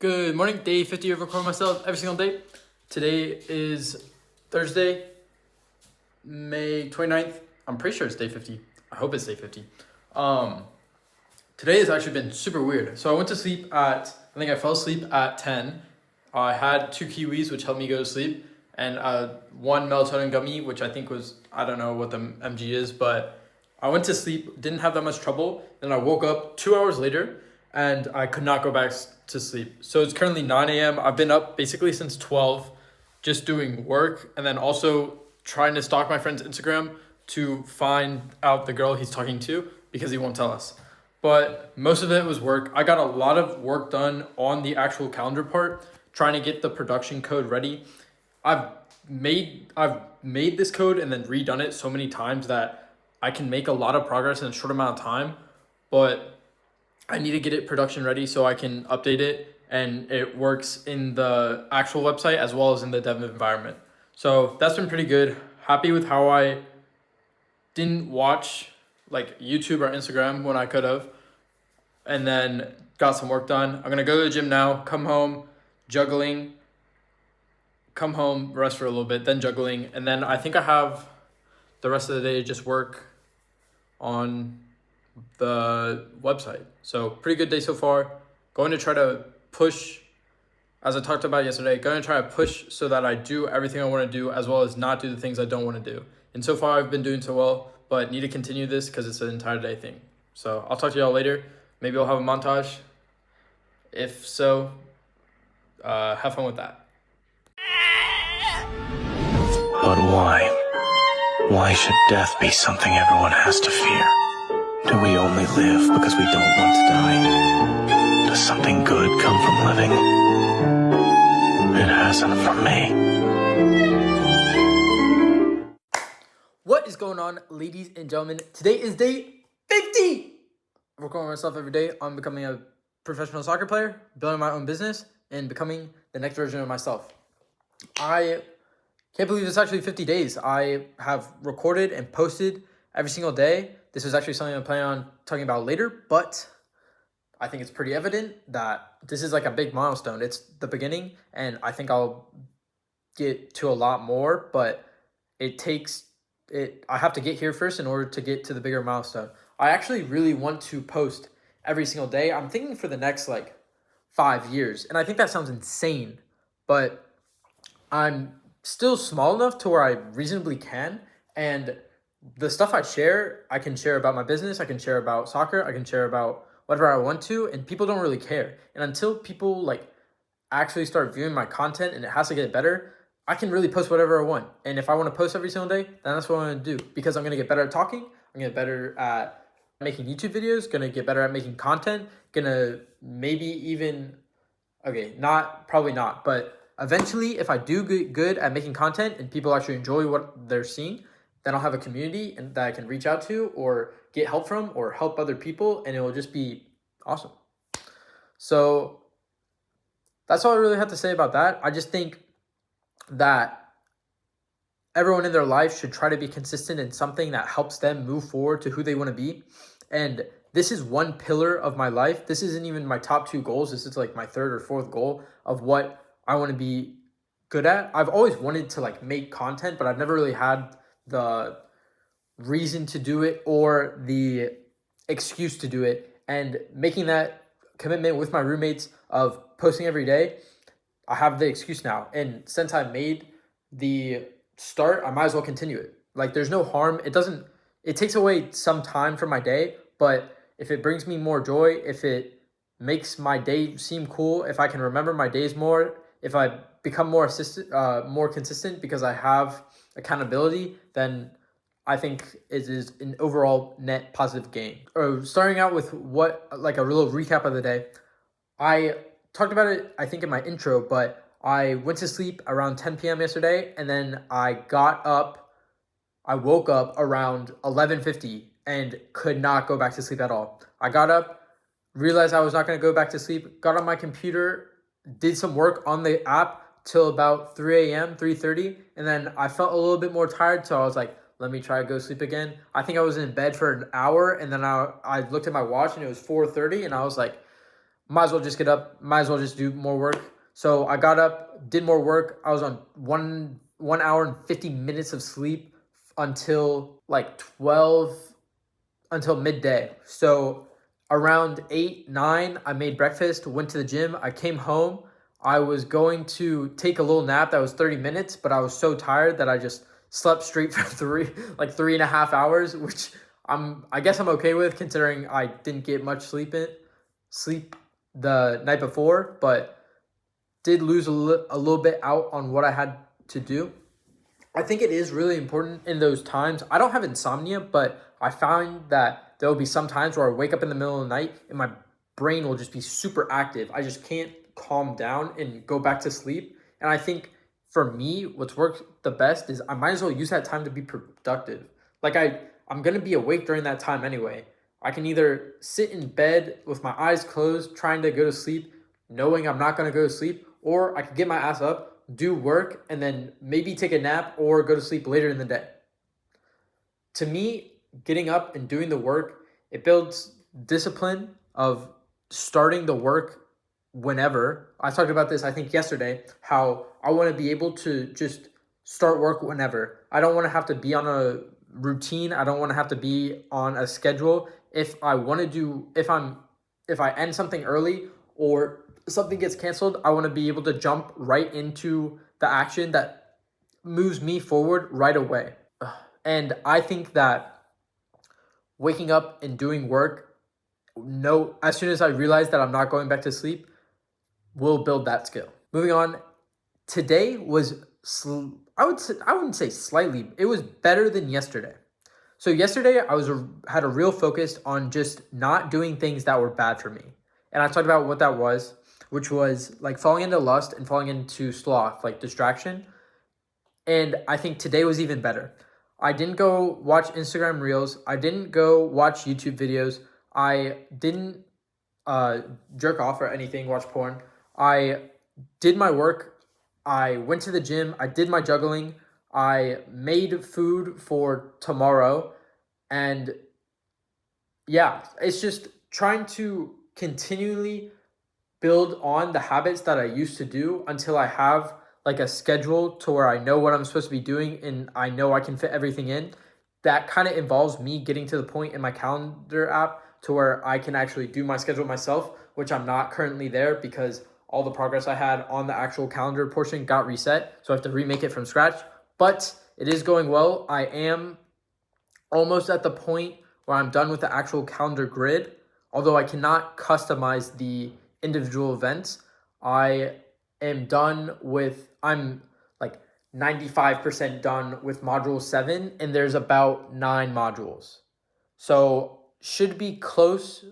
Good morning, day 50 of recording myself every single day. Today is Thursday, May 29th. I'm pretty sure it's day 50. I hope it's day 50. Today has actually been super weird. So I went to sleep I fell asleep at 10. I had 2 kiwis, which helped me go to sleep, and one melatonin gummy, which I think was, I don't know what the MG is, but I went to sleep, didn't have that much trouble. Then I woke up 2 hours later and I could not go back to sleep. So it's currently 9 a.m. I've been up basically since 12, just doing work and then also trying to stalk my friend's Instagram to find out the girl he's talking to because he won't tell us. But most of it was work. I got a lot of work done on the actual calendar part, trying to get the production code ready. I've made this code and then redone it so many times that I can make a lot of progress in a short amount of time, but I need to get it production ready so I can update it and it works in the actual website as well as in the dev environment. So that's been pretty good. Happy with how I didn't watch like YouTube or Instagram when I could have, and then got some work done. I'm gonna go to the gym now, come home, juggling, come home, rest for a little bit, then juggling, and then I think I have the rest of the day to just work on the website. So pretty good day so far. Going to try to push, as I talked about yesterday, going to try to push so that I do everything I want to do as well as not do the things I don't want to do. And so far I've been doing so well, but need to continue this because it's an entire day thing. So I'll talk to y'all later. Maybe I'll have a montage. If so, have fun with that. But why? Why should death be something everyone has to fear? Do we only live because we don't want to die? Does something good come from living? It hasn't for me. What is going on, ladies and gentlemen? Today is day 50! I'm recording myself every day on becoming a professional soccer player, building my own business, and becoming the next version of myself. I can't believe it's actually 50 days. I have recorded and posted every single day. This is actually something I'm planning on talking about later, but I think it's pretty evident that this is like a big milestone. It's the beginning, and I think I'll get to a lot more, but I have to get here first in order to get to the bigger milestone. I actually really want to post every single day. I'm thinking for the next 5 years, and I think that sounds insane, but I'm still small enough to where I reasonably can, and the stuff I can share about my business, I can share about soccer, I can share about whatever I want to, and people don't really care. And until people actually start viewing my content and it has to get better, I can really post whatever I want. And if I want to post every single day, then that's what I'm going to do, because I'm going to get better at talking, I'm going to get better at making YouTube videos, going to get better at making content, going to maybe even, probably not, but eventually if I do get good at making content and people actually enjoy what they're seeing, then I'll have a community and that I can reach out to or get help from or help other people, and it will just be awesome. So that's all I really have to say about that. I just think that everyone in their life should try to be consistent in something that helps them move forward to who they want to be. And this is one pillar of my life. This isn't even my top 2 goals. This is my 3rd or 4th goal of what I want to be good at. I've always wanted to make content, but I've never really had the reason to do it or the excuse to do it. And making that commitment with my roommates of posting every day, I have the excuse now. And since I made the start, I might as well continue it. There's no harm. It takes away some time from my day, but if it brings me more joy, if it makes my day seem cool, if I can remember my days more, if I become more consistent because I have accountability, then I think it is an overall net positive gain. Starting out with a little recap of the day. I talked about it, I think, in my intro, but I went to sleep around 10 p.m. yesterday, and then I woke up around 11:50 and could not go back to sleep at all. I got up, realized I was not going to go back to sleep, got on my computer, did some work on the app till about 3 a.m., 3:30, and then I felt a little bit more tired, so I was like, let me try to go sleep again. I think I was in bed for an hour, and then I looked at my watch, and it was 4:30, and I was like, might as well just get up, might as well just do more work. So I got up, did more work. I was on 1 hour and 50 minutes of sleep until like 12, until midday. So around 8, 9, I made breakfast, went to the gym. I came home. I was going to take a little nap that was 30 minutes, but I was so tired that I just slept straight for 3.5 hours, which I guess I'm okay with considering I didn't get much sleep the night before, but did lose a little bit out on what I had to do. I think it is really important in those times. I don't have insomnia, but I find that there will be some times where I wake up in the middle of the night and my brain will just be super active. I just can't calm down and go back to sleep. And I think for me, what's worked the best is I might as well use that time to be productive. Like I'm gonna be awake during that time anyway. I can either sit in bed with my eyes closed, trying to go to sleep, knowing I'm not gonna go to sleep, or I could get my ass up, do work, and then maybe take a nap or go to sleep later in the day. To me, getting up and doing the work, it builds discipline of starting the work whenever. I talked about this, I think, yesterday, how I want to be able to just start work whenever. I don't want to have to be on a routine. I don't want to have to be on a schedule. If I want to do, if I end something early or something gets canceled, I want to be able to jump right into the action that moves me forward right away. And I think that waking up and doing work, no, as soon as I realize that I'm not going back to sleep, will build that skill. Moving on, today was I wouldn't say slightly. It was better than yesterday. So yesterday had a real focus on just not doing things that were bad for me, and I talked about what that was, which was like falling into lust and falling into sloth, like distraction. And I think today was even better. I didn't go watch Instagram Reels. I didn't go watch YouTube videos. I didn't jerk off or anything, watch porn. I did my work. I went to the gym. I did my juggling. I made food for tomorrow. And yeah, it's just trying to continually build on the habits that I used to do until I have like a schedule to where I know what I'm supposed to be doing and I know I can fit everything in. That kind of involves me getting to the point in my calendar app to where I can actually do my schedule myself, which I'm not currently there because all the progress I had on the actual calendar portion got reset. So I have to remake it from scratch, but it is going well. I am almost at the point where I'm done with the actual calendar grid. Although I cannot customize the individual events, I am done with, I'm like 95% done with module 7, and there's about 9 modules. So should be close.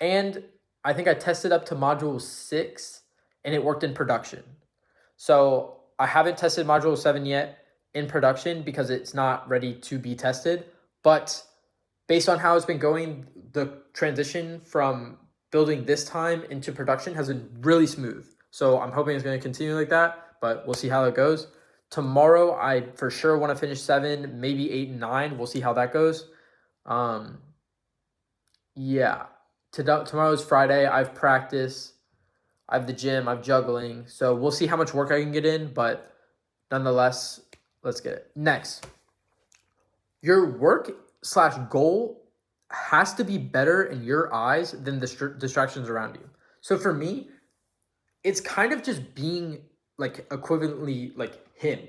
And I think I tested up to module 6 and it worked in production. So I haven't tested module 7 yet in production because it's not ready to be tested. But based on how it's been going, the transition from building this time into production has been really smooth. So I'm hoping it's going to continue like that, but we'll see how it goes. Tomorrow, I for sure want to finish 7, maybe 8 and 9. We'll see how that goes. Yeah. Tomorrow's Friday. I've practice. I have the gym. I'm juggling. So we'll see how much work I can get in, but nonetheless, let's get it. Next, your work/goal has to be better in your eyes than the distractions around you. So for me, it's kind of just being like equivalently like him.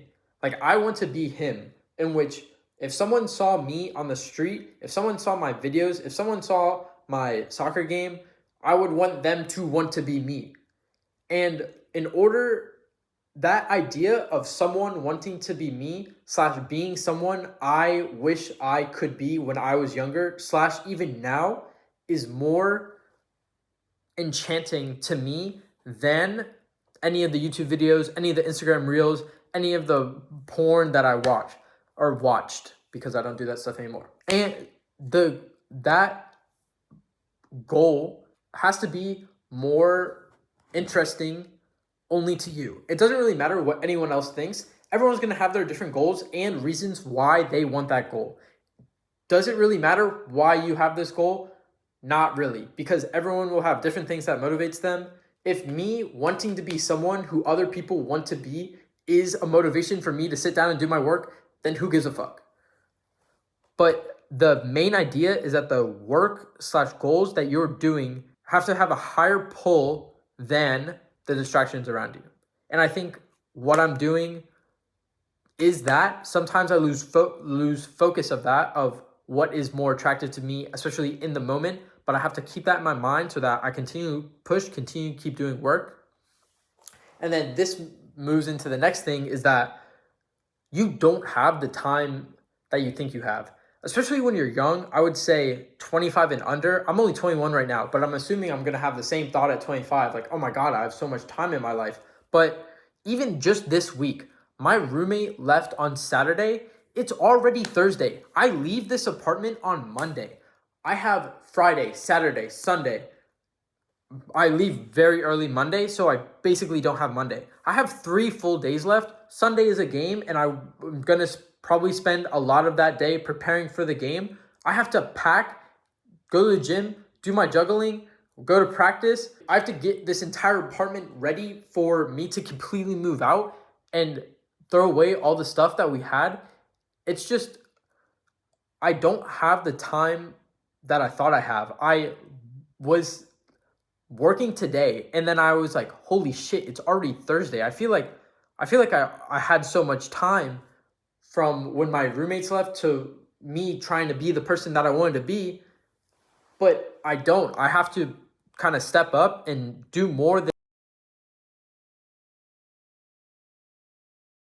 Like I want to be him, in which if someone saw me on the street, if someone saw my videos, if someone saw my soccer game, I would want them to want to be me. And in order, that idea of someone wanting to be me/being someone I wish I could be when I was younger/even now is more enchanting to me than any of the YouTube videos, any of the Instagram Reels, any of the porn that I watched because I don't do that stuff anymore. And that goal has to be more interesting only to you. It doesn't really matter what anyone else thinks. Everyone's going to have their different goals and reasons why they want that goal. Does it really matter why you have this goal? Not really, because everyone will have different things that motivates them. If me wanting to be someone who other people want to be is a motivation for me to sit down and do my work, then who gives a fuck? But the main idea is that the work slash goals that you're doing have to have a higher pull than the distractions around you. And I think what I'm doing is that sometimes I lose focus of that, of what is more attractive to me, especially in the moment. But I have to keep that in my mind so that I continue keep doing work. And then this moves into the next thing, is that you don't have the time that you think you have. Especially when you're young, I would say 25 and under. I'm only 21 right now, but I'm assuming I'm going to have the same thought at 25. Like, oh my God, I have so much time in my life. But even just this week, my roommate left on Saturday. It's already Thursday. I leave this apartment on Monday. I have Friday, Saturday, Sunday. I leave very early Monday, so I basically don't have Monday. I have 3 full days left. Sunday is a game, and I'm going to probably spend a lot of that day preparing for the game. I have to pack, go to the gym, do my juggling, go to practice. I have to get this entire apartment ready for me to completely move out and throw away all the stuff that we had. It's just, I don't have the time that I thought I have. I was working today, and then I was like, holy shit, it's already Thursday. I feel like I had so much time from when my roommates left to me trying to be the person that I wanted to be, but I don't. I have to kind of step up and do more than